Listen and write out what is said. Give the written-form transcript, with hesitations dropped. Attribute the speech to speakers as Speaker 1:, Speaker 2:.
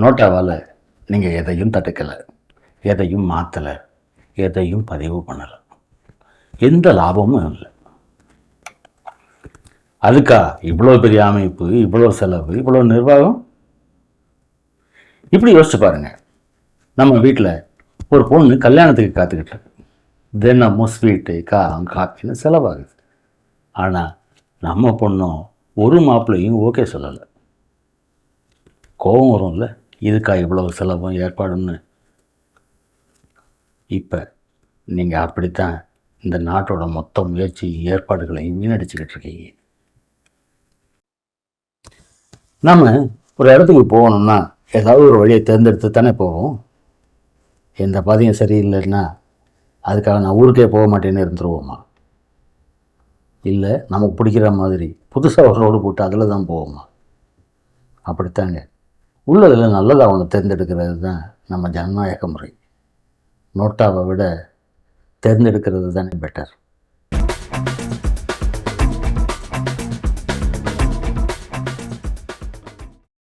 Speaker 1: நோட்டாவால் நீங்கள் எதையும் தடுக்கலை, எதையும் மாற்றலை, எதையும் பதிவு பண்ணலை, எந்த லாபமும் இல்லை. அதுக்கா இவ்வளோ பெரிய அமைப்பு, இவ்வளோ செலவு, இவ்வளோ நிர்வாகம்? இப்படி யோசிச்சு பாருங்க. நம்ம வீட்டில் ஒரு பொண்ணு கல்யாணத்துக்கு காத்துக்கிட்டு இருக்கு. தினமும் ஸ்வீட்டு, காரம், காப்பின்னு செலவாகுது. ஆனால் நம்ம பொண்ணும் ஒரு மாப்பிள்ளையும் ஓகே சொல்லலை. கோபம் வரும்ல, இதுக்கா இவ்வளவு செலவும் ஏற்பாடுன்னு. இப்போ நீங்கள் அப்படித்தான் இந்த நாட்டோட மொத்த முயற்சி ஏற்பாடுகளையும் வீணடிச்சுக்கிட்டு இருக்கீங்க. நாம் ஒரு இடத்துக்கு போகணும்னா ஏதாவது ஒரு வழியை தேர்ந்தெடுத்து தானே போவோம். எந்த பாதையும் சரியில்லைன்னா அதுக்காக நான் ஊருக்கே போக மாட்டேன்னு இருந்துருவோமா? இல்லை நமக்கு பிடிக்கிற மாதிரி புதுசாக ஒரு ரோடு போட்டு அதில் தான் போவோமா? அப்படித்தாங்க. உள்ளதில் நல்லதாக ஒன்று தேர்ந்தெடுக்கிறது தான் நம்ம ஜனநாயக முறை. நோட்டாவை விட தேர்ந்தெடுக்கிறது தானே பெட்டர்.